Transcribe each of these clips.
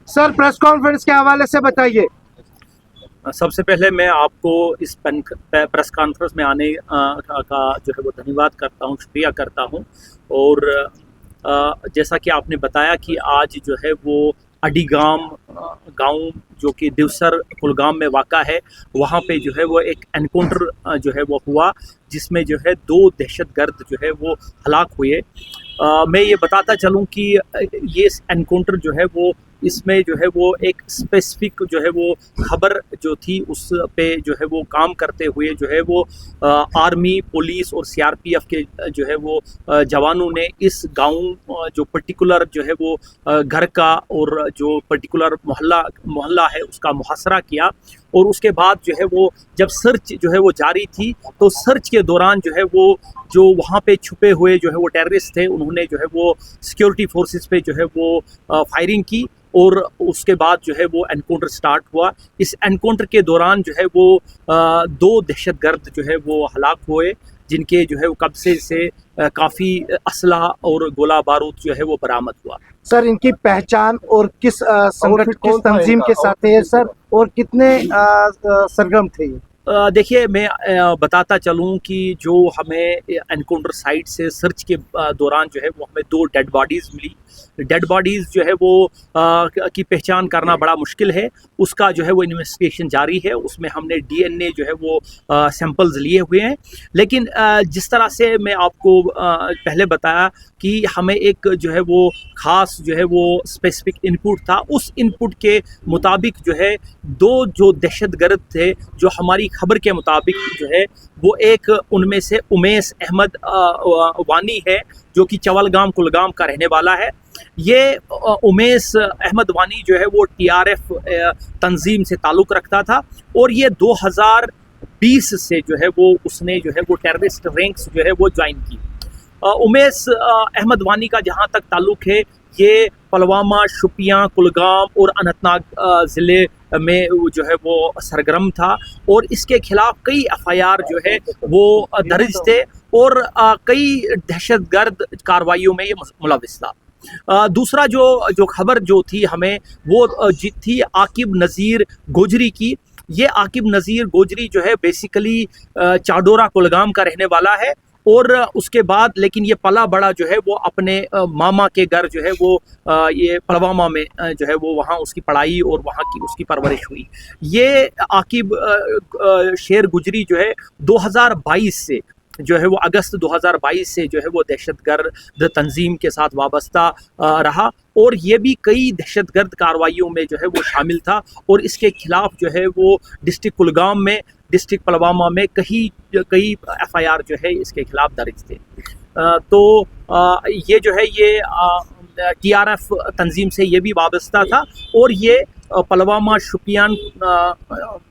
Sir press conference के हवाले से बताइए। सबसे पहले मैं आपको इस प्रेस कॉन्फ्रेंस में आने का जो है वो धन्यवाद करता हूँ, शुक्रिया करता हूँ। और जैसा कि आपने बताया कि आज जो है वो अडीगाम गांव जो कि दिवसर कुलगाम में वाक़ा है, वहाँ पे जो है वो एक एनकाउंटर जो है वो हुआ, जिसमें जो है 2 दहशतगर्द जो है वो हलाक हुए। मैं ये बताता चलूँ कि ये एनकाउंटर जो है वो इसमें जो है वो एक स्पेसिफिक जो है वो खबर जो थी उस पे जो है वो काम करते हुए जो है वो आर्मी, पुलिस और सीआरपीएफ के जो है वो जवानों ने इस गांव जो पर्टिकुलर जो है वो घर का और जो पर्टिकुलर मोहल्ला है उसका मुहासरा किया। और उसके बाद जो है वो जब सर्च जो है वो जारी थी, तो सर्च के दौरान जो है वो जो वहाँ पे छुपे हुए जो है वो टेररिस्ट थे, उन्होंने जो है वो सिक्योरिटी फोर्सेस पे जो है वो फायरिंग की और उसके बाद जो है वो एनकाउंटर स्टार्ट हुआ। इस एनकाउंटर के दौरान जो है वो 2 दहशतगर्द जो है वो हलाक हुए, जिनके जो है वो कब्जे से काफ़ी असलहा और गोला बारूद जो है वो बरामद हुआ। सर इनकी पहचान और किस संगठन, किस तंजीम के साथ है सर, और कितने सरगर्म थे ये? देखिए, मैं बताता चलूँ कि जो हमें एनकाउंटर साइट से सर्च के दौरान जो है वो हमें 2 डेड बॉडीज़ मिली। डेड बॉडीज़ जो है वो की पहचान करना बड़ा मुश्किल है, उसका जो है वो इन्वेस्टिगेशन जारी है। उसमें हमने डीएनए जो है वो सैंपल्स लिए हुए हैं। लेकिन जिस तरह से मैं आपको पहले बताया कि हमें एक जो है वो ख़ास जो है वो स्पेसिफिक इनपुट था, उस इनपुट के मुताबिक जो है 2 जो दहशतगर्द थे, जो हमारी खबर के मुताबिक जो है वो एक उनमें से उमेश अहमद वानी है, जो कि चवलगाम कुलगाम का रहने वाला है। ये उमेश अहमद वानी जो है वो टीआरएफ तंजीम से ताल्लुक़ रखता था और ये 2020 से जो है वो उसने जो है वो टेररिस्ट रैंक्स जो है वो ज्वाइन की। उमेश अहमद वानी का जहाँ तक ताल्लुक़ है, ये पुलवामा, शोपियां, कुलगाम और अनंतनाग ज़िले में जो है वो सरगर्म था और इसके खिलाफ कई एफआईआर जो है वो दर्ज थे और कई दहशतगर्द कार्रवाइयों में ये मुलविस था। दूसरा जो खबर जो थी हमें वो थी आकिब नज़ीर गोजरी की। ये आकिब नज़ीर गोजरी जो है बेसिकली चाडोरा कुलगाम का रहने वाला है और उसके बाद लेकिन ये पला बड़ा जो है वो अपने मामा के घर जो है वो ये पुलवामा में जो है वो वहाँ उसकी पढ़ाई और वहाँ की उसकी परवरिश हुई। ये आकिब शेर गुजरी जो है 2022 से जो है वो अगस्त 2022 से जो है वो दहशतगर्द तंजीम के साथ वाबस्ता रहा और ये भी कई दहशतगर्द कार्रवाइयों में जो है वो शामिल था और इसके खिलाफ जो है वो डिस्ट्रिक्ट कुलगाम में, डिस्ट्रिक्ट पुलवामा में कई एफआईआर जो है इसके खिलाफ दर्ज थे। तो ये जो है ये टीआरएफ तंजीम से ये भी वाबस्ता था और ये पुलवामा, शोपियान,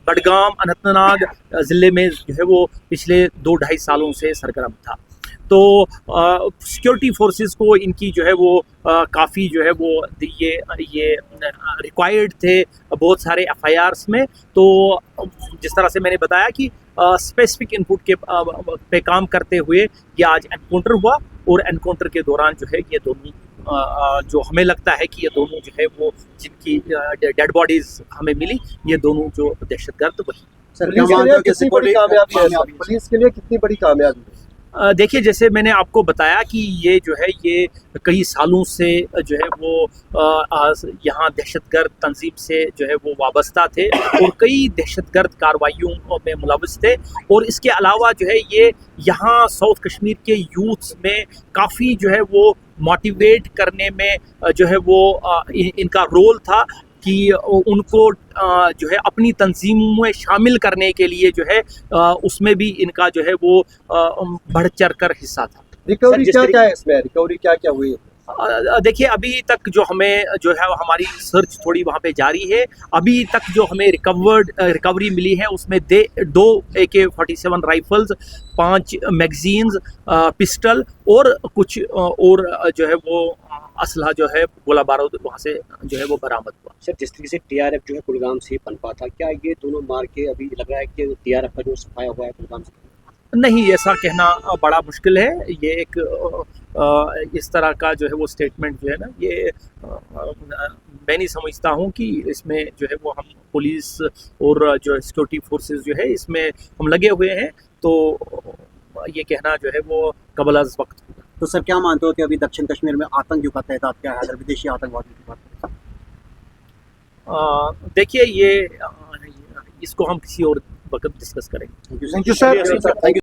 बडगाम, अनंतनाग ज़िले में जो है वो पिछले 2-2.5 सालों से सरगर्म था। तो सिक्योरिटी फोर्सेस को इनकी जो है वो काफ़ी जो है वो ये रिक्वायर्ड थे बहुत सारे एफआईआर्स में। तो जिस तरह से मैंने बताया कि स्पेसिफिक इनपुट के पे काम करते हुए ये आज एनकाउंटर हुआ और एनकाउंटर के दौरान जो है ये दोनों जो हमें लगता है कि ये दोनों जो है वो जिनकी डेड बॉडीज हमें मिली, ये दोनों जो दहशतगर्द वही। पुलिस के लिए कितनी बड़ी कामयाबी है? देखिए, जैसे मैंने आपको बताया कि ये जो है ये कई सालों से जो है वो यहाँ दहशतगर्द तंजीम से जो है वो वाबस्ता थे और कई दहशतगर्द कार्रवाइयों में मुलविस थे और इसके अलावा जो है ये यहाँ साउथ कश्मीर के यूथ्स में काफ़ी जो है वो मोटिवेट करने में जो है वो इनका रोल था कि उनको जो है अपनी तंजीम में शामिल करने के लिए जो है उसमें भी इनका जो है वो बढ़ चढ़ कर हिस्सा था। रिकवरी क्या है इसमें? रिकवरी क्या हुई? देखिए, अभी तक जो हमें जो है हमारी सर्च थोड़ी वहाँ पे जारी है। अभी तक जो हमें रिकवरी मिली है उसमें 2 AK-47 राइफल्स, 5 मैगजीन्स, पिस्टल और कुछ और जो है वो असलहा जो है गोला बारूद वहाँ से जो है वो बरामद हुआ। सर, जिस तरीके से टीआरएफ जो है कुलगाम से पनपा था, क्या ये दोनों मार के अभी लग रहा है कि टीआरएफ का जो सफाया हुआ है कुलगाम से? नहीं, ऐसा कहना बड़ा मुश्किल है। ये एक इस तरह का जो है वो स्टेटमेंट जो है ना, ये मैं नहीं समझता हूँ कि इसमें जो है वो हम पुलिस और जो सिक्योरिटी फोर्सेस जो है इसमें हम लगे हुए हैं, तो ये कहना जो है वो कबल अज़ वक्त होगा। तो सर क्या मानते हो कि अभी दक्षिण कश्मीर में आतंक का तहत क्या है अगर विदेशी आतंकवादियों की बात करें? देखिए ये इसको हम किसी और वक्त डिस्कस करेंगे। Thank you thank you sir. Thank you